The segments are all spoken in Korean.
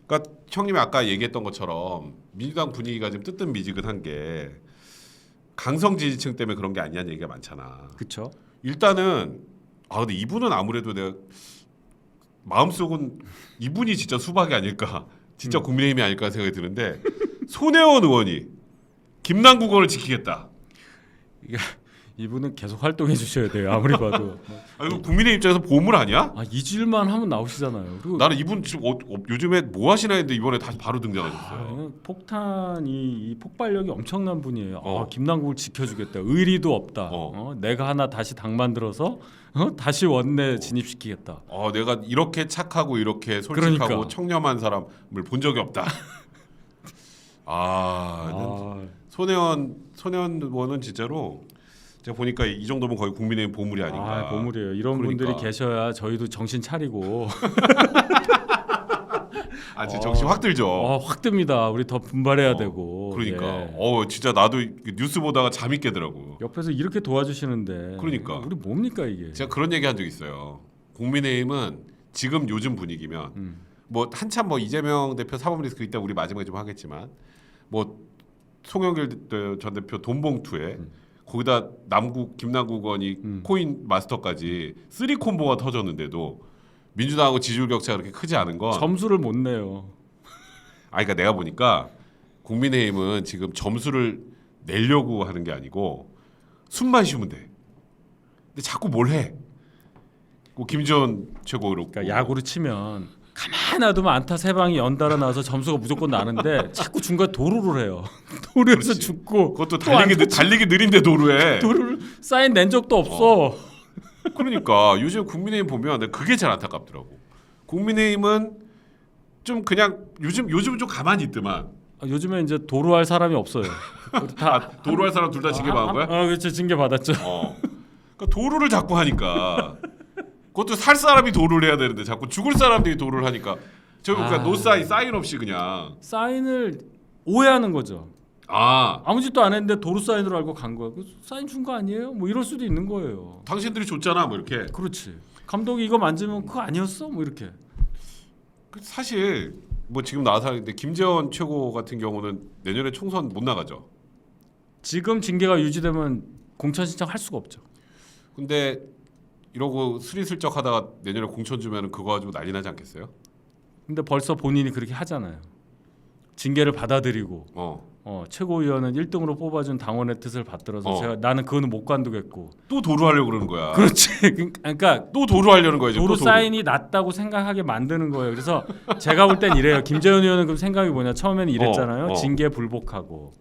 그러니까 형님이 아까 얘기했던 것처럼 민주당 분위기가 지금 뜨뜻미지근한 게 강성 지지층 때문에 그런 게 아니냐는 얘기가 많잖아. 그렇죠. 일단은 근데 이분은 아무래도 내가 마음속은 이분이 진짜 수박이 아닐까, 진짜 국민의힘이 아닐까 생각이 드는데 손혜원 의원이 김남국 의원을 지키겠다. 이분은 계속 활동해 주셔야 돼요. 아무리 봐도. 이거 국민의 입장에서 보물 아니야? 잊을만 하면 나오시잖아요. 그리고 나는 이분 지금 요즘에 뭐 하시나 했는데 이번에 다시 바로 등장하셨어요. 폭탄이 이 폭발력이 엄청난 분이에요. 어. 김남국을 지켜주겠다. 의리도 없다. 내가 하나 다시 당 만들어서 다시 원내 진입시키겠다. 내가 이렇게 착하고 이렇게 솔직하고 그러니까. 청렴한 사람을 본 적이 없다. 손혜원 의원은 진짜로 제가 보니까 이 정도면 거의 국민의힘 보물이 아닌가. 보물이에요. 이런 그러니까. 분들이 계셔야 저희도 정신 차리고. 진짜 정신 확 들죠. 확 듭니다. 우리 더 분발해야 되고. 그러니까. 예. 진짜 나도 뉴스 보다가 잠이 깨더라고. 옆에서 이렇게 도와주시는데. 그러니까. 우리 뭡니까 이게? 제가 그런 얘기 한 적 있어요. 국민의힘은 지금 요즘 분위기면 뭐 한참 뭐 이재명 대표 사법 리스크 이따 우리 마지막에 좀 하겠지만 뭐 송영길 전 대표 돈봉투에 거기다 김남국 의원이 코인 마스터까지 3콤보가 터졌는데도 민주당하고 지지율 격차가 그렇게 크지 않은 건 점수를 못 내요. 그러니까 내가 보니까 국민의힘은 지금 점수를 내려고 하는 게 아니고 숨만 쉬면 돼. 근데 자꾸 뭘 해. 김지원 최고 그렇고. 그러니까 야구로 치면 가만 놔두면 안타 3방이 연달아 나와서 점수가 무조건 나는데 자꾸 중간 도루를 해요. 도루에서 그렇지. 죽고 그것도 달리기 느린데 도루에. 도루를 사인 낸 적도 없어. 그러니까 요즘 국민의힘 보면 내가 그게 제일 안타깝더라고. 국민의힘은 좀 그냥 요즘 좀 가만히 있더만. 요즘에 이제 도루할 사람이 없어요. 다 도루할 사람 둘 다 징계 받은 거야? 그렇죠. 징계 받았죠. 그러니까 도루를 자꾸 하니까 그것도 살 사람이 도루를 해야 되는데 자꾸 죽을 사람들이 도루를 하니까 그러니까 노사인 사인 없이 그냥 사인을 오해하는 거죠. 아무 짓도 안 했는데 도루 사인으로 알고 간 거야. 사인 준 거 아니에요? 뭐 이럴 수도 있는 거예요. 당신들이 줬잖아 뭐 이렇게. 그렇지. 감독이 이거 만지면 그거 아니었어? 뭐 이렇게. 사실 뭐 지금 나와서 하는데 김재원 최고 같은 경우는 내년에 총선 못 나가죠. 지금 징계가 유지되면 공천 신청할 수가 없죠. 근데 이러고 스리슬쩍 하다가 내년에 공천 주면 그거 가지고 난리 나지 않겠어요? 근데 벌써 본인이 그렇게 하잖아요. 징계를 받아들이고 최고위원은 1등으로 뽑아준 당원의 뜻을 받들어서 나는 그거는 못 관두겠고 또 도루하려고 그러는 거야. 그렇지. 그러니까 또 도루하려는 거야. 도루 사인이 낮다고 생각하게 만드는 거예요. 그래서 제가 볼 땐 이래요. 김재현 의원은 그럼 생각이 뭐냐. 처음에는 이랬잖아요. 징계 불복하고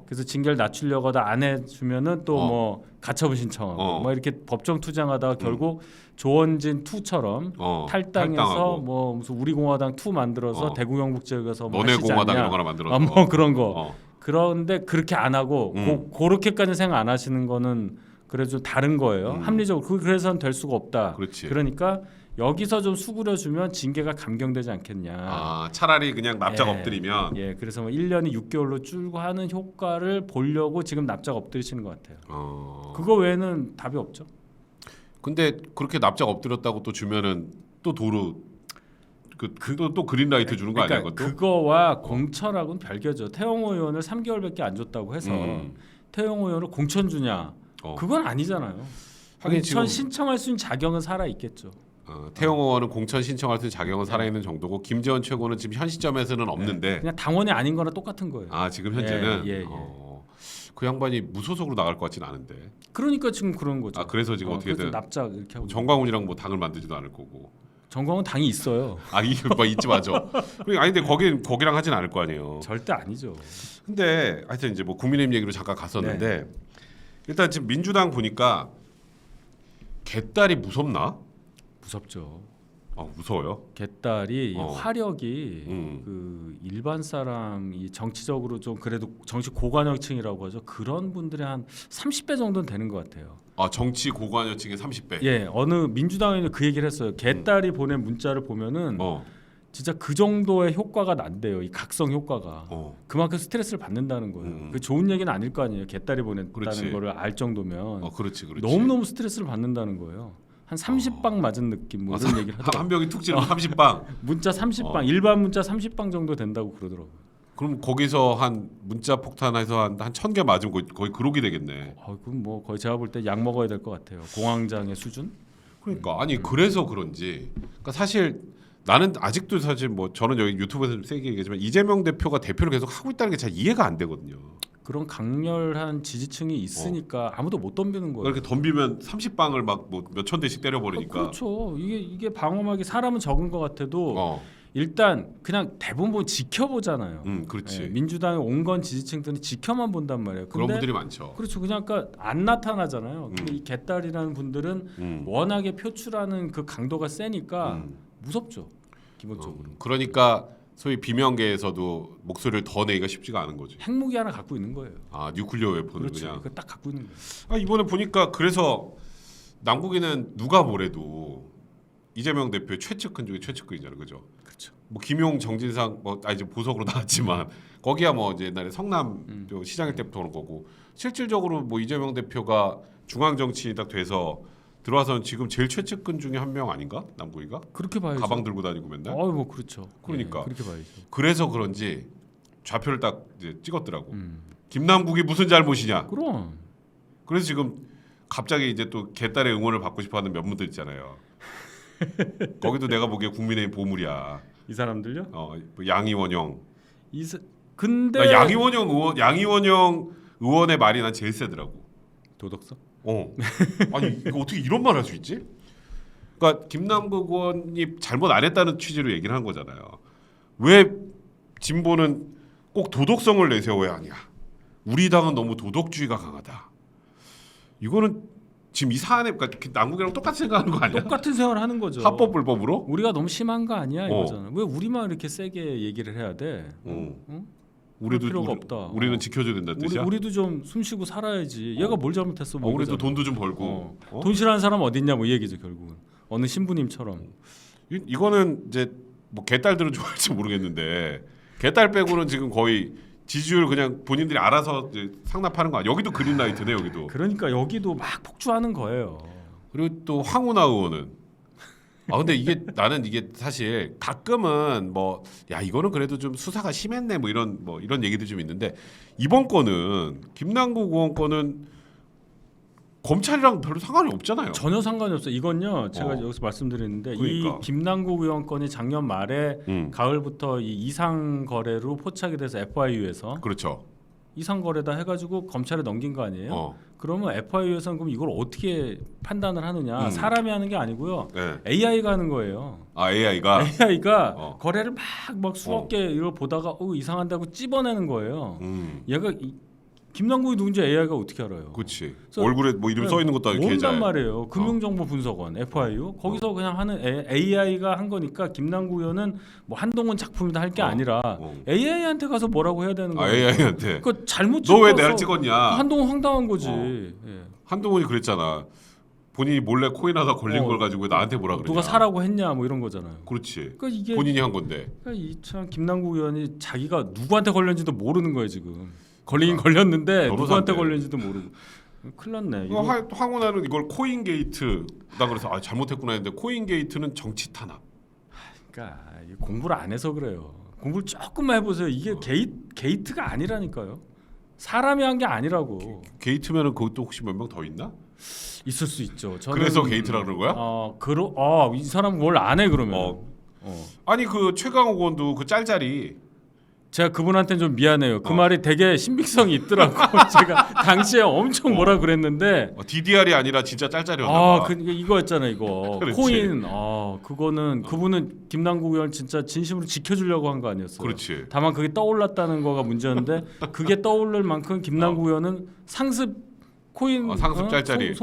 그래서 징계를 낮추려고 하다 안 해주면은 또 뭐 가처분 신청하고 뭐 이렇게 법정 투쟁하다가 결국 조원진 2처럼 탈당해서 뭐 무슨 우리공화당 2 만들어서 대구경북지역에서 뭐 너네 하시지 공화당 않냐. 이런 거나 만들어서 뭐 그런 거. 그런데 그렇게 안 하고 그렇게까지 생각 안 하시는 거는 그래도 다른 거예요. 합리적으로 그래서는 될 수가 없다. 그렇지. 그러니까 여기서 좀 수그려주면 징계가 감경되지 않겠냐. 차라리 그냥 납작 엎드리면. 그래서 뭐 1년이 6개월로 줄고 하는 효과를 보려고 지금 납작 엎드리시는 것 같아요. 그거 외에는 답이 없죠. 근데 그렇게 납작 엎드렸다고 또 주면은 또 도루 또 그린라이트 주는 거 아니야? 그것도? 그거와 공천하고는 별개죠. 태영호 의원을 3개월밖에 안 줬다고 해서 태영호 의원을 공천 주냐? 그건 아니잖아요. 공천 신청할 수 있는 자격은 살아 있겠죠. 태영호 의원은 공천 신청할 수 있는 자격은 살아 있는 정도고 김재원 최고는 지금 현 시점에서는 없는데 그냥 당원이 아닌 거나 똑같은 거예요. 지금 현재는 그 양반이 무소속으로 나갈 것 같지는 않은데. 그러니까 지금 그런 거죠. 그래서 지금 어떻게든 납작 이렇게 하고 정광훈이랑 뭐 당을 만들지도 않을 거고. 정광훈 당이 있어요. 이거 있지 맞아. 근데 거기랑 하진 않을 거 아니에요. 절대 아니죠. 근데 하여튼 이제 뭐 국민의힘 얘기로 잠깐 갔었는데 일단 지금 민주당 보니까 개딸이 무섭나? 무섭죠. 무서워요. 개딸이 화력이 그 일반 사람이 정치적으로 좀 그래도 정치 고관여층이라고 하죠. 그런 분들의 한 30배 정도는 되는 것 같아요. 정치 고관여층의 30배. 어느 민주당에는 그 얘기를 했어요. 개딸이 보낸 문자를 보면은 진짜 그 정도의 효과가 난대요. 이 각성 효과가. 그만큼 스트레스를 받는다는 거예요. 그 좋은 얘기는 아닐 거 아니에요. 개딸이 보냈다는 거를 알 정도면. 그렇지. 너무너무 스트레스를 받는다는 거예요. 한 30방 맞은 느낌 뭐 이런 얘기를 하더라고요. 한 병이 툭 찌르면 30방. 문자 30방 일반 문자 30방 정도 된다고 그러더라고요. 그럼 거기서 한 문자 폭탄해서 한 1000개 맞으면 거의 그러기 되겠네. 그럼 뭐 거의 제가 볼 때 약 먹어야 될 것 같아요. 공황장애 수준? 그러니까 아니 그래서 그런지 그러니까 사실 나는 아직도 사실 뭐 저는 여기 유튜브에서 좀 세게 얘기하지만 이재명 대표가 대표를 계속 하고 있다는 게 잘 이해가 안 되거든요. 그런 강렬한 지지층이 있으니까 아무도 못 덤비는 거예요. 그렇게 덤비면 30방을 막 뭐 몇천 대씩 때려버리니까. 그렇죠. 이게 방어막이 사람은 적은 것 같아도 일단 그냥 대부분 지켜보잖아요. 그렇지. 예, 민주당의 온건 지지층들은 지켜만 본단 말이에요. 그런 분들이 많죠. 그렇죠. 그냥 그러니까 안 나타나잖아요. 근데 이 개딸이라는 분들은 워낙에 표출하는 그 강도가 세니까 무섭죠. 기본적으로. 그러니까 소위 비명계에서도 목소리를 더 내기가 쉽지가 않은 거지. 핵무기 하나 갖고 있는 거예요. 아 뉴클리어 웨폰을 그렇죠. 그냥. 그거 딱 갖고 있는 거예요. 이번에 보니까 그래서 남국에는 누가 뭐래도 이재명 대표의 최측근 중에 최측근이잖아요, 그죠? 그렇죠. 뭐 김용, 정진상 이제 보석으로 나왔지만 거기야 뭐 이제 옛날에 성남 시장일 때부터 그런 거고 실질적으로 뭐 이재명 대표가 중앙 정치인이 딱 돼서 들어와서는 지금 제일 최측근 중에 한 명 아닌가? 남국이가? 그렇게 봐야죠. 가방 들고 다니고 맨날. 뭐 그렇죠. 그러니까. 예, 그렇게 봐야죠. 그래서 그런지 좌표를 딱 이제 찍었더라고. 김남국이 무슨 잘못이냐? 그럼. 그래서 지금 갑자기 이제 또 개딸의 응원을 받고 싶어하는 몇 분들 있잖아요. 거기도 내가 보기에 국민의힘 보물이야. 이 사람들요? 뭐 양이원영. 근데 나 양이원영 의원의 말이 난 제일 세더라고. 도덕성? 아니 이거 어떻게 이런 말 할 수 있지? 그러니까 김남국 의원이 잘못 안 했다는 취지로 얘기를 한 거잖아요. 왜 진보는 꼭 도덕성을 내세워야 하냐? 우리 당은 너무 도덕주의가 강하다. 이거는 지금 이 사안에 그러니까 남국이랑 똑같이 생각하는 거 아니야? 똑같은 생각을 하는 거죠. 합법 불법으로? 우리가 너무 심한 거 아니야 이거잖아. 왜 우리만 이렇게 세게 얘기를 해야 돼? 응? 우리도 필요가 없다. 우리는 지켜줘야 된다는 뜻이야? 우리도 좀 숨쉬고 살아야지. 얘가 뭘 잘못했어? 뭐 우리도 이거잖아. 돈도 좀 벌고. 돈 싫어하는 사람 어디 있냐 뭐 이 얘기죠 결국은. 어느 신부님처럼. 이거는 이제 뭐 개딸들은 좋아할지 모르겠는데 개딸 빼고는 지금 거의 지지율 그냥 본인들이 알아서 이제 상납하는 거 아니야? 여기도 그린라이트네 여기도. 그러니까 여기도 막 폭주하는 거예요. 그리고 또 황운하 의원은 근데 나는 이게 사실 가끔은 뭐 야 이거는 그래도 좀 수사가 심했네 뭐 이런 얘기도 좀 있는데 이번 건은 김남국 의원 건은 검찰이랑 별로 상관이 없잖아요. 전혀 상관이 없어요. 이건요 제가 여기서 말씀드렸는데 그러니까. 이 김남국 의원 건이 작년 말에 가을부터 이 이상 거래로 포착이 돼서 FIU에서 그렇죠. 이상 거래다 해가지고 검찰에 넘긴 거 아니에요? 그러면 FIU에서는 그럼 이걸 어떻게 판단을 하느냐? 사람이 하는 게 아니고요. 네. AI가 하는 거예요. AI가 거래를 막 수억 개 이걸 보다가 이상한다고 찝어내는 거예요. 얘가 김남국이 누군지 AI가 어떻게 알아요? 그렇지. 얼굴에 뭐 이름 써 있는 것도 아니고 계좌에. 모른단 말이에요. 금융정보분석원 FIU 거기서 그냥 하는 AI가 한 거니까 김남국 의원은 뭐 한동훈 작품이다 할 게 아니라 AI한테 가서 뭐라고 해야 되는 거예요. AI한테. 그 잘못 너 왜 내가 찍었냐? 한동훈 황당한 거지. 예. 한동훈이 그랬잖아. 본인이 몰래 코인 하다 걸린 걸 가지고 왜 나한테 뭐라 그러냐? 누가 사라고 했냐 뭐 이런 거잖아요. 그렇지. 그러니까 이게 본인이 한 건데. 그러니까 이 김남국 의원이 자기가 누구한테 걸렸는지도 모르는 거예요 지금. 걸리긴 걸렸는데 누구한테 걸렸는지도 모르고. 큰일 났네. 황운하는 이걸 코인 게이트 나 그래서 잘못했구나 했는데 코인 게이트는 정치 탄압. 그러니까 공부를 안 해서 그래요. 공부를 조금만 해보세요. 이게 게이트가 아니라니까요. 사람이 한 게 아니라고. 게이트면은 그것도 혹시 몇 명 더 있나? 있을 수 있죠. 그래서 게이트라 그런 거야? 이 사람 뭘 안 해 그러면. 아니 그 최강욱 의원도 그 짤짤이 제가 그분한테는 좀 미안해요. 그 말이 되게 신빙성이 있더라고. 제가 당시에 엄청 뭐라 그랬는데 DDR이 아니라 진짜 짤짤이었나 봐. 그러니까 이거였잖아요. 이거 그렇지. 코인. 그거는 그분은 김남국 의원 진짜 진심으로 지켜주려고 한 거 아니었어요. 그렇지. 다만 그게 떠올랐다는 거가 문제였는데 그게 떠오를 만큼 김남국 의원은 상습 코인 상습 짤짤이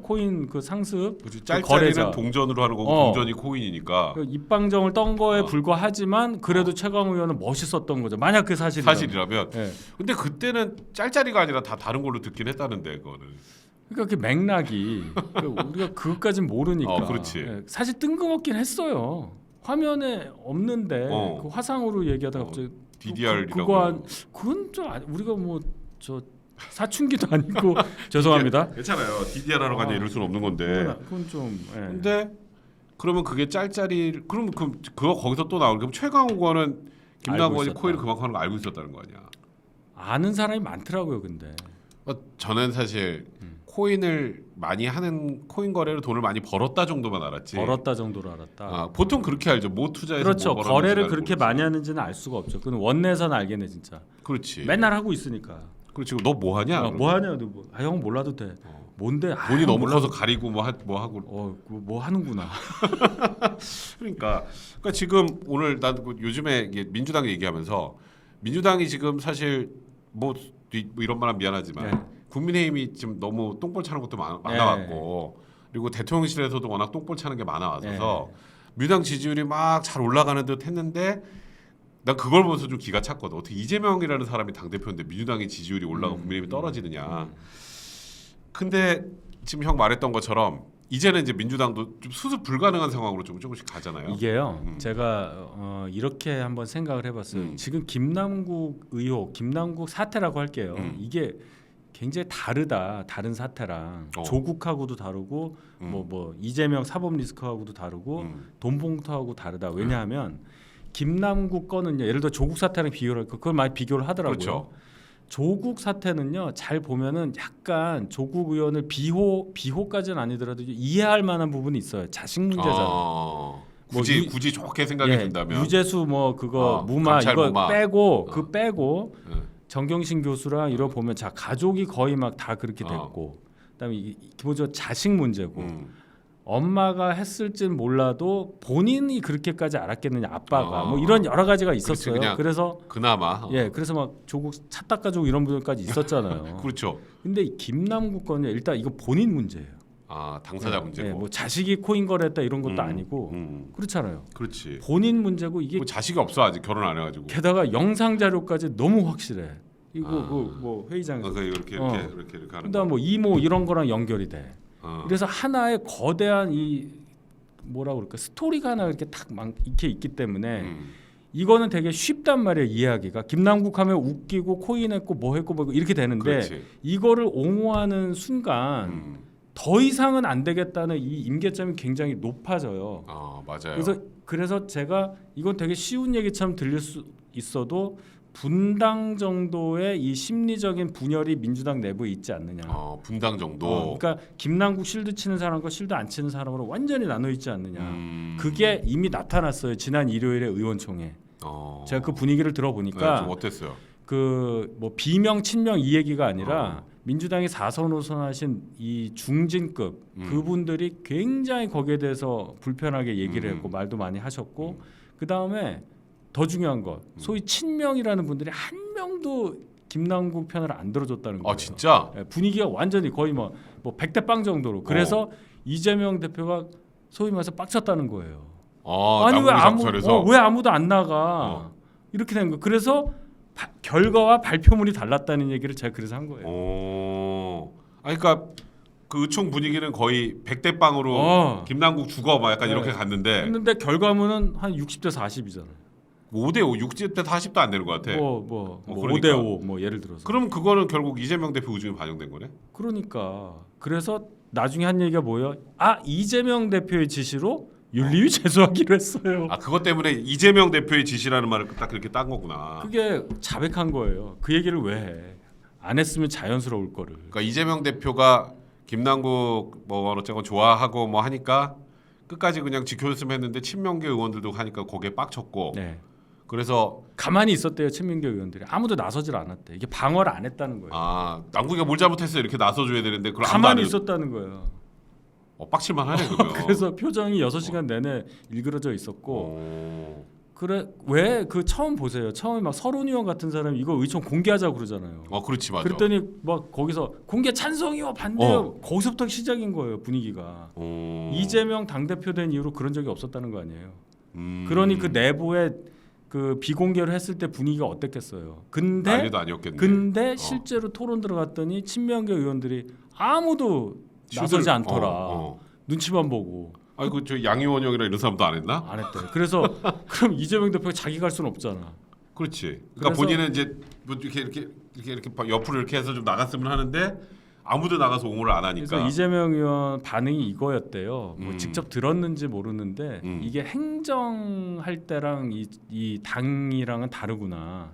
코인 그 상습 짤짤이는 동전으로 하는 거고 동전이 코인이니까 입방정을 떤 거에 불과하지만 그래도 최강욱 의원은 멋있었던 거죠. 만약 그 사실이라면. 근데 그때는 짤짤이가 아니라 다 다른 걸로 듣긴 했다는데 그거는. 그러니까 그 맥락이 우리가 그것까진 모르니까. 그렇지. 사실 뜬금없긴 했어요. 화면에 없는데 그 화상으로 얘기하다가 갑자기 DDR이라고. 그건 좀 우리가 사춘기도 아니고 죄송합니다. 괜찮아요. DDR 하러 가냐 이럴 수는 없는 건데. 그건 좀. 예. 근데 그러면 그게 짤짤이 그럼 그거 거기서 또 나오는 그럼 최강욱원은 김남국이 코인을 그만큼 하는 거 알고 있었다는 거 아니야? 아는 사람이 많더라고요, 근데. 저는 사실 코인을 많이 하는 코인 거래로 돈을 많이 벌었다 정도만 알았지. 벌었다 정도로 알았다. 보통 그렇게 알죠. 뭐 투자해서 그렇죠. 뭐 거래를 그렇게 많이 하는지는 알 수가 없죠. 그건 원내에서는 알겠네 진짜. 그렇지. 맨날 하고 있으니까. 그렇지. 너 뭐 하냐? 뭐 하냐? 너 뭐. 형 몰라도 돼. 뭔데? 돈이 너무 몰라도... 커서 가리고 뭐 하고. 뭐 하는구나. 그러니까 지금 오늘 난 요즘에 민주당 얘기하면서 민주당이 지금 사실 뭐 이런 말은 미안하지만 네. 국민의힘이 지금 너무 똥볼 차는 것도 많아왔고 그리고 대통령실에서도 워낙 똥볼 차는 게 많아와서 민주당 지지율이 막 잘 올라가는 듯 했는데 난 그걸 보면서 좀 기가 찼거든. 어떻게 이재명이라는 사람이 당대표인데 민주당의 지지율이 올라가고 국민의힘이 떨어지느냐. 근데 지금 형 말했던 것처럼 이제는 이제 민주당도 좀 수습 불가능한 상황으로 조금씩 가잖아요. 이게요. 제가 이렇게 한번 생각을 해봤어요. 지금 김남국 의혹, 김남국 사태라고 할게요. 이게 굉장히 다른 사태랑 조국하고도 다르고 뭐 이재명 사법 리스크하고도 다르고 돈봉투하고 다르다. 왜냐하면 김남국 거는요. 예를 들어 조국 사태랑 비교를 할까 그걸 많이 비교를 하더라고요. 그렇죠. 조국 사태는요. 잘 보면은 약간 조국 의원을 비호까지는 아니더라도 이해할 만한 부분이 있어요. 자식 문제잖아요. 굳이 좋게 생각해 준다면 유재수 뭐 그거 무마 이거 빼고 빼고 정경심 교수랑 이러 보면 자 가족이 거의 막 다 그렇게 됐고 그다음에 기본적으로 자식 문제고 엄마가 했을진 몰라도 본인이 그렇게까지 알았겠느냐 아빠가 뭐 이런 여러 가지가 있었어요. 그래서 그나마 그래서 막 조국 차 닦아주고 이런 부분까지 있었잖아요. 그렇죠. 근데 김남국 건요 일단 이거 본인 문제예요. 당사자 문제고. 뭐 자식이 코인 거래했다 이런 것도 아니고 그렇잖아요. 그렇지. 본인 문제고 이게 뭐 자식이 없어 아직 결혼 안 해가지고. 게다가 영상 자료까지 너무 확실해. 이거 뭐 회의장에서 이렇게 하는. 그다음 뭐 이모 이런 거랑 연결이 돼. 그래서 하나의 거대한 이 뭐라 그럴까 스토리가 하나 이렇게 이렇게 있기 때문에 이거는 되게 쉽단 말이에요 이해하기가. 김남국 하면 웃기고 코인했고 뭐 했고 뭐 이렇게 되는데 그렇지. 이거를 옹호하는 순간 더 이상은 안 되겠다는 이 임계점이 굉장히 높아져요. 맞아요. 그래서 제가 이건 되게 쉬운 얘기처럼 들릴 수 있어도 분당 정도의 이 심리적인 분열이 민주당 내부에 있지 않느냐. 분당 정도. 그러니까 김남국 실드 치는 사람과 실드 안 치는 사람으로 완전히 나눠 있지 않느냐. 그게 이미 나타났어요. 지난 일요일에 의원총회. 제가 그 분위기를 들어보니까 좀 어땠어요? 그 뭐 비명 친명 이 얘기가 아니라 민주당이 4선 5선 하신 이 중진급 그분들이 굉장히 거기에 대해서 불편하게 얘기를 했고 말도 많이 하셨고 그 다음에 더 중요한 것 소위 친명이라는 분들이 한 명도 김남국 편을 안 들어줬다는 거예요. 진짜? 분위기가 완전히 거의 뭐 100대 빵 정도로. 그래서 이재명 대표가 소위 말해서 빡쳤다는 거예요. 아니 왜 아무도 안 나가? 이렇게 된 거. 그래서 결과와 발표문이 달랐다는 얘기를 제가 그래서 한 거예요. 그러니까 그 의총 분위기는 거의 100대 빵으로 김남국 죽어 막 약간 이렇게 갔는데 결과문은 한 60대 40이잖아요. 5대5, 60대 40도 안 되는 것 같아. 뭐 그러니까. 5대5 뭐 예를 들어서. 그럼 그거는 결국 이재명 대표 의중이 반영된 거네. 그러니까 그래서 나중에 한 얘기가 뭐예요? 이재명 대표의 지시로 윤리위 제소하기로 했어요. 그것 때문에 이재명 대표의 지시라는 말을 딱 그렇게 딴 거구나. 그게 자백한 거예요. 그 얘기를 왜 해? 안 했으면 자연스러울 거를. 그러니까 이재명 대표가 김남국 뭐 어쨌건 좋아하고 뭐 하니까 끝까지 그냥 지켜줬으면 했는데 친명계 의원들도 하니까 거기에 빡쳤고. 그래서 가만히 있었대요. 친명계 의원들이 아무도 나서질 않았대. 이게 방어를 안 했다는 거예요. 남국이가 뭘 잘못했어 이렇게 나서줘야 되는데 그걸 가만히 있었다는 거예요. 빡칠만 하네 그러면. 그래서 표정이 6시간 내내 일그러져 있었고. 그래 왜 그 처음 보세요. 처음에 막 서른 의원 같은 사람이 이거 의총 공개하자고 그러잖아요. 그렇지 맞아. 그랬더니 막 거기서 공개 찬성이요 반대요. 거기서부터 시작인 거예요 분위기가. 이재명 당대표 된 이후로 그런 적이 없었다는 거 아니에요. 그러니 그 내부에 그 비공개로 했을 때 분위기가 어땠겠어요. 난리도 아니었겠네. 근데 실제로 토론 들어갔더니 친명계 의원들이 아무도 나서지 않더라. 눈치만 보고. 저 양의원 형이랑 이런 사람도 안 했나? 안 했대. 그래서 그럼 이재명 대표가 자기 갈 수는 없잖아. 그렇지. 그러니까 그래서- 본인은 이제 뭐 이렇게 옆으로 이렇게 해서 좀 나갔으면 하는데 아무도 나가서 옹호를 안 하니까. 그래서 이재명 의원 반응이 이거였대요. 뭐 직접 들었는지 모르는데 이게 행정할 때랑 이 당이랑은 다르구나.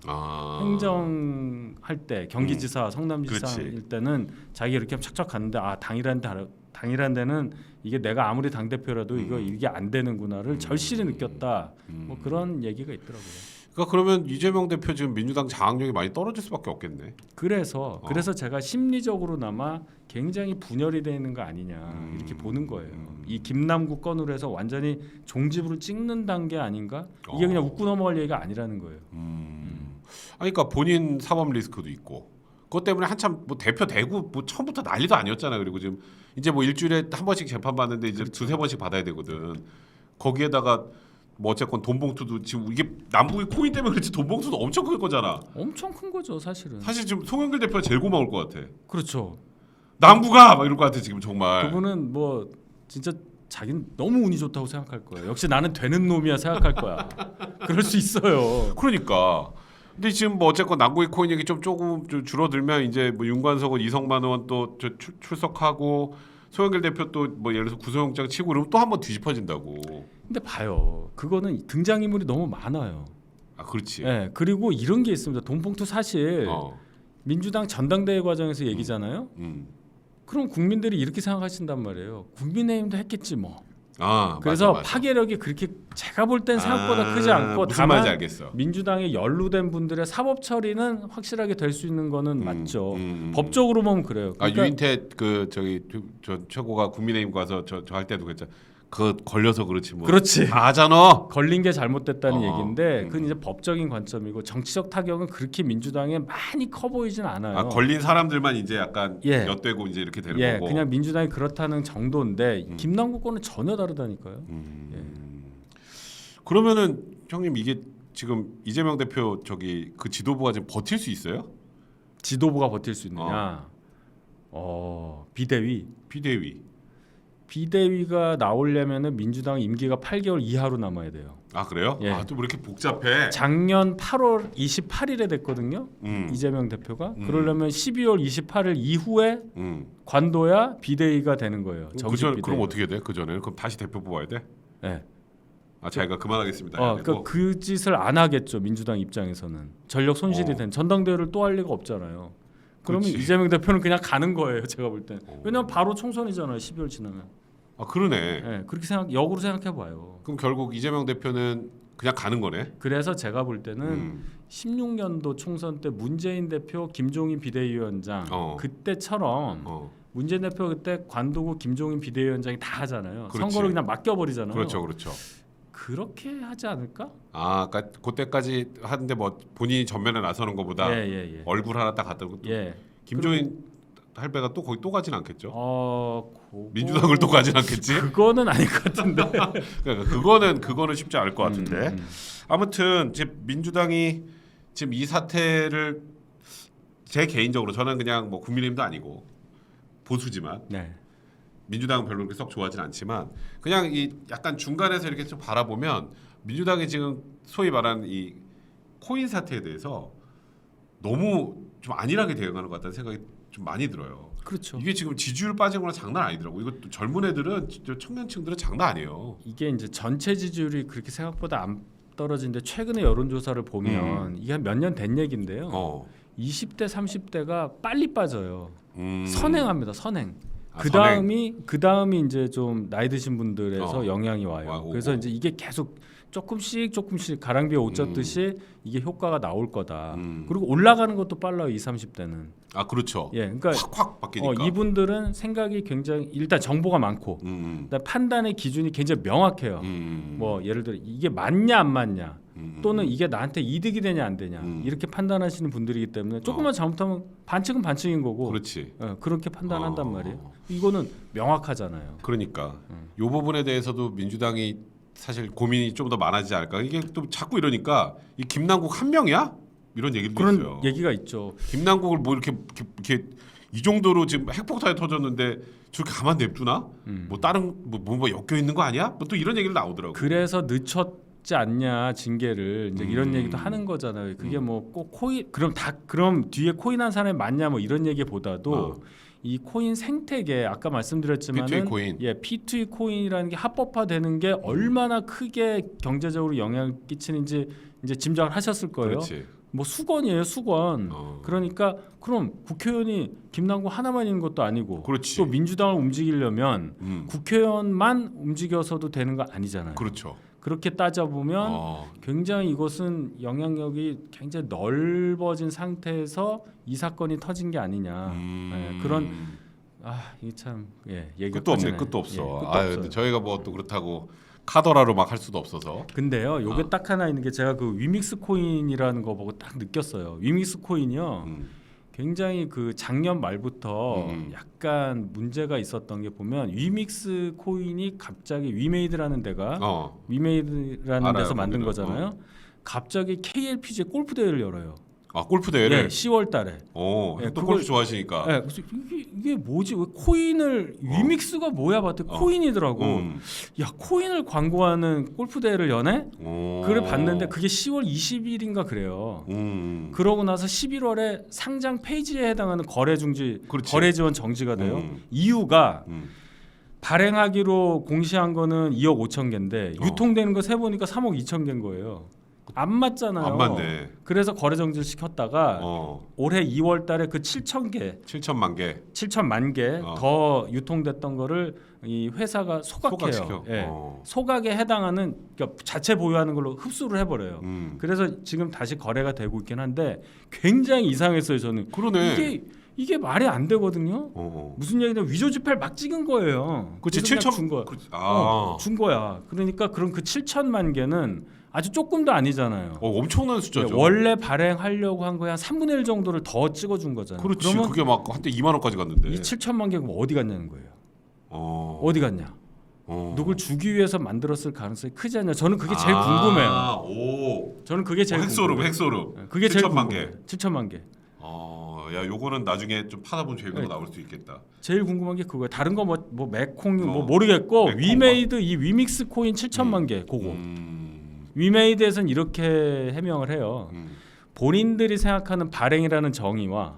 행정할 때 경기지사, 성남지사일 때는 자기 이렇게 착착 갔는데 당이란 데는 이게 내가 아무리 당 대표라도 이게 안 되는구나를 절실히 느꼈다. 뭐 그런 얘기가 있더라고요. 그러니까 그러면 이재명 대표 지금 민주당 장악력이 많이 떨어질 수밖에 없겠네. 그래서 제가 심리적으로나마 굉장히 분열이 되어 있는 거 아니냐 이렇게 보는 거예요. 이 김남국 건으로 해서 완전히 종지부를 찍는 단계 아닌가? 이게 그냥 웃고 넘어갈 얘기가 아니라는 거예요. 아니, 그러니까 본인 사법 리스크도 있고 그것 때문에 한참 뭐 대표 되고 뭐 처음부터 난리도 아니었잖아. 그리고 지금 이제 뭐 일주일에 한 번씩 재판 받는데 이제 두세 번씩 받아야 되거든. 거기에다가 뭐 어쨌건 돈 봉투도 지금 이게 남북이 코인 때문에 그렇지 돈 봉투도 엄청 클 거잖아. 엄청 큰 거죠, 사실은. 사실 지금 송영길 대표가 제일 고마울 것 같아. 그렇죠. 남구가 막 이럴 것 같아 지금 정말. 그분은 뭐 진짜 자기는 너무 운이 좋다고 생각할 거예요. 역시 나는 되는 놈이야 생각할 거야. 그럴 수 있어요. 그러니까. 근데 지금 뭐 어쨌건 남구이 코인 얘기 조금 줄어들면 이제 뭐 윤관석은 이성만 의원 또 출석하고 송영길 대표 또 뭐 예를 들어서 구속영장 치고 그러면 또 한 번 뒤집어진다고. 근데 봐요. 그거는 등장인물이 너무 많아요. 아 그렇지. 네, 그리고 이런 게 있습니다. 돈봉투 사실 민주당 전당대회 과정에서 얘기잖아요. 그럼 국민들이 이렇게 생각하신단 말이에요. 국민의힘도 했겠지 뭐. 그래서 맞아. 파괴력이 그렇게 제가 볼 땐 생각보다 크지 않고 무슨 다만 말인지 알겠어. 민주당에 연루된 분들의 사법 처리는 확실하게 될 수 있는 거는 맞죠. 법적으로 보면 그래요. 그러니까 유인태 그 저 최고가 국민의힘 가서 저 할 때도 그랬잖아. 그 걸려서 그렇지 뭐. 그렇지. 다 하잖아. 걸린 게 잘못됐다는 얘기인데 그건 이제 법적인 관점이고 정치적 타격은 그렇게 민주당에 많이 커 보이진 않아요. 걸린 사람들만 이제 약간 엿되고 이제 이렇게 되는 거고. 그냥 민주당이 그렇다는 정도인데 김남국 거는 전혀 다르다니까요. 그러면은 형님 이게 지금 이재명 대표 그 지도부가 지금 버틸 수 있어요? 지도부가 버틸 수 있느냐? 비대위. 비대위가 나오려면은 민주당 임기가 8개월 이하로 남아야 돼요. 아 그래요? 또 왜 이렇게 복잡해? 작년 8월 28일에 됐거든요. 이재명 대표가 그러려면 12월 28일 이후에 관둬야 비대위가 되는 거예요. 그럼 어떻게 돼? 그 전에는 그럼 다시 대표 뽑아야 돼? 네. 자기가 그만하겠습니다. 그러니까 그 짓을 안 하겠죠. 민주당 입장에서는 전력 손실이 된 전당대회를 또 할 리가 없잖아요. 그러면 그렇지. 이재명 대표는 그냥 가는 거예요. 제가 볼 때. 왜냐면 바로 총선이잖아요. 12월 지나면. 그러네. 그렇게 역으로 생각해 봐요. 그럼 결국 이재명 대표는 그냥 가는 거네. 그래서 제가 볼 때는 16년도 총선 때 문재인 대표, 김종인 비대위원장 그때처럼 문재인 대표 그때 관두고 김종인 비대위원장이 다 하잖아요. 그렇지. 선거를 그냥 맡겨버리잖아요. 그렇죠. 그렇게 하지 않을까? 그러니까 그때까지 하는데 뭐 본인이 전면에 나서는 것보다 얼굴 하나 딱 갖다 놓고 김종인 할배가 또 거기 또 가진 않겠죠? 민주당을 또 가진 않겠지? 그거는 아닐 것 같은데. 그러니까 그거는 쉽지 않을 것 같은데. 아무튼 지금 민주당이 지금 이 사태를 제 개인적으로 저는 그냥 뭐 국민의힘도 아니고 보수지만 민주당은 별로 그렇게 썩 좋아하진 않지만 그냥 이 약간 중간에서 이렇게 좀 바라보면 민주당이 지금 소위 말하는 이 코인 사태에 대해서 너무 좀 안일하게 대응하는 것 같다는 생각이 좀 많이 들어요. 그렇죠. 이게 지금 지지율 빠진 거랑 장난 아니더라고. 이거 젊은 애들은 청년층들은 장난 아니에요. 이게 이제 전체 지지율이 그렇게 생각보다 안 떨어지는데 최근에 여론조사를 보면 이게 한 몇 년 된 얘긴데요. 20대 30대가 빨리 빠져요. 선행합니다. 선행. 그 다음이 이제 좀 나이 드신 분들에서 영향이 와요. 그래서 이제 이게 계속 조금씩 가랑비에 옷 젖듯이 이게 효과가 나올 거다. 그리고 올라가는 것도 빨라요. 20, 30대는. 그렇죠. 그러니까 확 바뀌니까. 이분들은 생각이 굉장히 일단 정보가 많고 판단의 기준이 굉장히 명확해요. 뭐 예를 들어 이게 맞냐 안 맞냐 또는 이게 나한테 이득이 되냐 안 되냐 이렇게 판단하시는 분들이기 때문에 조금만 잘못하면 반칙은 반칙인 거고. 그렇지. 그렇게 판단한단 말이에요. 이거는 명확하잖아요. 그러니까 이 부분에 대해서도 민주당이 사실 고민이 좀 더 많아지지 않을까. 이게 또 자꾸 이러니까 이 김남국 한 명이야? 이런 얘기도 그런 있어요. 얘기가 있죠. 김남국을 뭐 이렇게 이 정도로 지금 핵폭탄이 터졌는데 저렇게 가만 냅두나? 뭐 다른 뭐 엮여 있는 거 아니야? 뭐 또 이런 얘기를 나오더라고. 그래서 받지 않냐 징계를 이제 이런 얘기도 하는 거잖아요. 그게 뭐 꼭 코인 그럼 뒤에 코인한 사람이 맞냐 뭐 이런 얘기보다도 이 코인 생태계 아까 말씀드렸지만은 P2E 코인. 예, P2E 코인이라는 게 합법화되는 게 얼마나 크게 경제적으로 영향을 끼치는지 이제 짐작을 하셨을 거예요. 그렇지. 뭐 수건이에요, 수건. 그러니까 그럼 국회의원이 김남국 하나만 있는 것도 아니고 그렇지. 또 민주당을 움직이려면 국회의원만 움직여서도 되는 거 아니잖아요. 그렇죠. 그렇게 따져보면 굉장히 이것은 영향력이 굉장히 넓어진 상태에서 이 사건이 터진 게 아니냐. 예, 그런 이게 참 얘기가 끝도 없네. 커지네. 끝도 없어. 예, 끝도 근데 없어요. 저희가 뭐 또 그렇다고 카더라로 막 할 수도 없어서. 근데요, 요게 딱 하나 있는 게 제가 그 위믹스 코인이라는 거 보고 딱 느꼈어요. 위믹스 코인이요. 굉장히 그 작년 말부터 약간 문제가 있었던 게 보면 위믹스 코인이 갑자기 위메이드라는 데가 위메이드라는 알아요, 데서 만든 거기는. 거잖아요. 갑자기 KLPGA 골프 대회를 열어요. 골프 대회를. 10월 달에. 또 그걸- 골프 좋아하시니까. 그래서 이게 뭐지? 왜 코인을 위믹스가 뭐야? 봤더니 코인이더라고. 야, 코인을 광고하는 골프 대회를 여네? 그걸 봤는데 그게 10월 20일인가 그래요. 그러고 나서 11월에 상장 페이지에 해당하는 거래 중지, 그렇지. 거래 지원 정지가 돼요. 이유가 발행하기로 공시한 거는 2억 5천 개인데 유통되는 거 세 보니까 3억 2천 개인 거예요. 안 맞잖아요. 안 맞네. 그래서 거래 정지를 시켰다가 올해 2월 달에 그 7천 개, 7천만 개. 7천만 개 더 유통됐던 거를 이 회사가 소각해요. 소각시켜. 소각에 해당하는 그러니까 자체 보유하는 걸로 흡수를 해버려요. 그래서 지금 다시 거래가 되고 있긴 한데 굉장히 이상했어요. 저는 그러네. 이게 말이 안 되거든요. 무슨 얘기냐 위조 지폐를 막 찍은 거예요. 그렇지. 그래서 그냥 7천 준 거야. 그렇지. 준 거야. 그러니까 그럼 그 7천만 개는 아주 조금도 아니잖아요. 엄청난 숫자죠. 원래 발행하려고 한 거에 한 3분의 1 정도를 더 찍어준 거잖아요. 그렇지. 그러면 그게 막 한때 2만 원까지 갔는데. 이 7천만 개가 어디 갔냐는 거예요. 어디 갔냐? 어. 누굴 주기 위해서 만들었을 가능성이 크지 않냐? 저는 그게 제일 궁금해요. 저는 그게 제일 핵소름, 궁금해요. 핵소름. 그게 제일 7천만 궁금해요. 7천만 개. 야, 요거는 나중에 좀 파다보면 재밌는 거 나올 수 있겠다. 제일 궁금한 게 그거예요. 다른 거 뭐 맥콩 뭐 어. 모르겠고 맥콩 위메이드 이 위믹스 코인 7천만 개 그거. 위메이드에서는 이렇게 해명을 해요. 본인들이 생각하는 발행이라는 정의와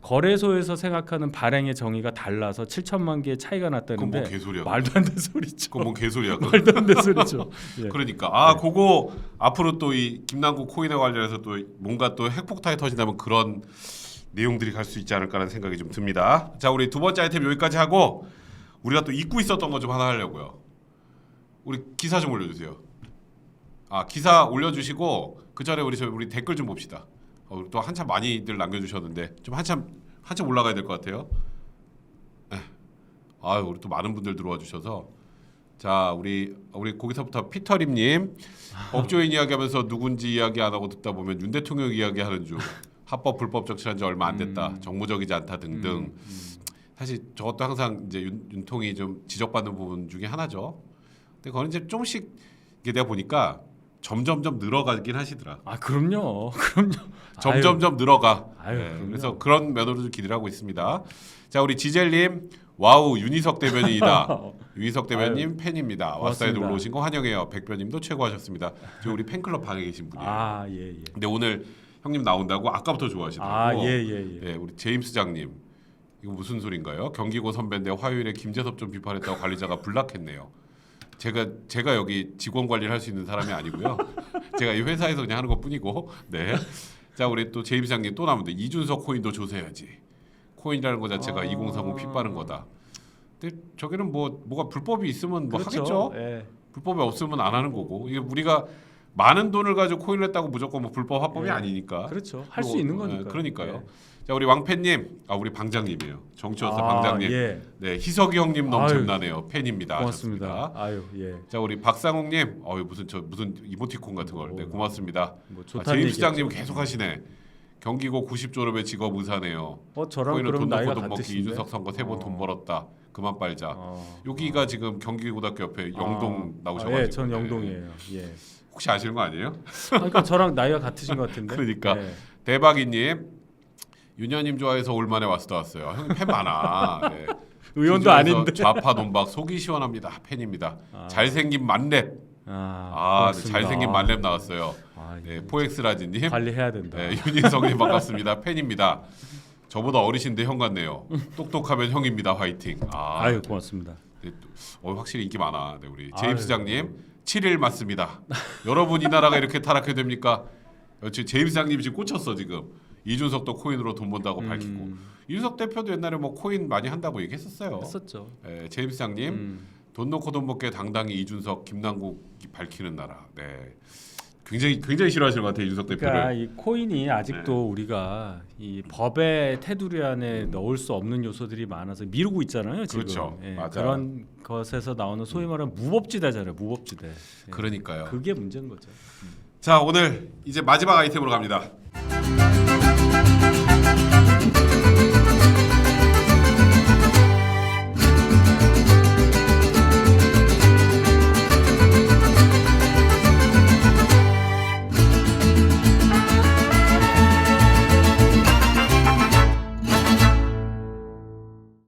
거래소에서 생각하는 발행의 정의가 달라서 7천만 개의 차이가 났다는데 그건 뭐 개소리야. 말도 안 되는 소리죠. 그건 뭔 개소리야. 말도 안 되는 소리죠. 예. 그러니까 그거 앞으로 또 이 김남국 코인에 관련해서 또 뭔가 또 핵폭탄이 터진다면 그런 내용들이 갈 수 있지 않을까라는 생각이 좀 듭니다. 자, 우리 두 번째 아이템 여기까지 하고 우리가 또 잊고 있었던 거 좀 하나 하려고요. 우리 기사 좀 올려주세요. 기사 올려주시고 그 전에 우리 댓글 좀 봅시다. 또 한참 많이들 남겨주셨는데 좀 한참 올라가야 될 것 같아요. 우리 또 많은 분들 들어와 주셔서 자 우리 거기서부터 피터림님 법조인 이야기하면서 누군지 이야기 안 하고 듣다 보면 윤 대통령 이야기하는 중 합법 불법 정치한 지 얼마 안 됐다 정무적이지 않다 등등. 사실 저것도 항상 이제 윤통이 좀 지적받는 부분 중에 하나죠. 근데 그건 이제 조금씩 이게 내가 보니까 점점점 늘어가긴 하시더라. 그럼요. 점점점 늘어가. 그럼요. 그래서 그런 면으로 좀 기대를 하고 있습니다. 자, 우리 지젤님, 와우 윤희석 대변인이다. 윤희석 대변인 팬입니다. 왓싸에 놀러 오신 거 환영해요. 백변님도 최고하셨습니다. 저 우리 팬클럽 방에 계신 분이에요. 예. 근데 오늘 형님 나온다고 아까부터 좋아하시더라고. 예. 우리 제임스장님, 이거 무슨 소린가요? 경기고 선배인데 화요일에 김재섭 좀 비판했다고 관리자가 불락했네요. 제가 여기 직원 관리를 할 수 있는 사람이 아니고요. 제가 이 회사에서 그냥 하는 것뿐이고. 네. 자, 우리 또 제임스장님 또 나오는데 이준석 코인도 조사해야지. 코인이라는 거 자체가 2030 피 빠른 거다. 근데 저기는 뭐가 불법이 있으면 뭐 그렇죠. 하겠죠. 예. 불법이 없으면 안 하는 거고. 이게 우리가 많은 돈을 가지고 코인을 했다고 무조건 뭐 불법 합법이 아니니까. 그렇죠. 할 수 있는 거니까. 그러니까요. 예. 자, 우리 왕팬님, 우리 방장님이에요. 정치워서 방장님. 예. 네, 희석이 형님 너무 아유, 잼나네요. 팬입니다. 고맙습니다. 하셨습니다. 예. 자, 우리 박상욱님, 무슨 이모티콘 같은 걸. 네, 고맙습니다. 뭐 좋다는 제임스장님 얘기겠죠. 계속 하시네. 경기고 90 졸업의 직업 의사네요. 저랑 코인은 그럼 돈 나이가 넣고 돈 먹기 같으신데. 이준석 선거 3번 돈 벌었다. 그만 빨자. 여기가 지금 경기고등학교 옆에 영동 나오셔가지고. 예, 전 영동이에요. 예. 혹시 아시는 거 아니에요? 그러니까 저랑 나이가 같으신 것 같은데. 그러니까 예. 대박이님 윤현님 좋아해서 올만에 왔어요. 형님 팬 많아. 네. 의원도 아닌데. 좌파 논박 속이 시원합니다. 팬입니다. 잘생긴 만렙 고맙습니다. 잘생긴 만렙 나왔어요. 예. 포엑스라지님, 관리해야 된다. 윤인성님 반갑습니다. 팬입니다. 저보다 어리신데 형 같네요. 똑똑하면 형입니다. 화이팅. 아유 고맙습니다. 확실히 인기 많아. 우리 제임스장님 7일 맞습니다. 여러분 이 나라가 이렇게 타락해도 됩니까? 제임스장님 지금 꽂혔어 지금. 이준석도 코인으로 돈 번다고 밝히고 이준석 대표도 옛날에 뭐 코인 많이 한다고 얘기했었어요. 했었죠. 제임스장님 돈 놓고 돈 먹게 당당히 이준석 김남국이 밝히는 나라. 네. 굉장히 싫어하시는 것 같아요 이준석 대표를. 그러니까 이 코인이 아직도 우리가 이 법의 테두리 안에 넣을 수 없는 요소들이 많아서 미루고 있잖아요. 지금. 그렇죠. 맞아요. 그런 것에서 나오는 소위 말하는 무법지대잖아요. 무법지대. 그러니까요. 그게 문제인 거죠. 자 오늘 이제 마지막 아이템으로 갑니다.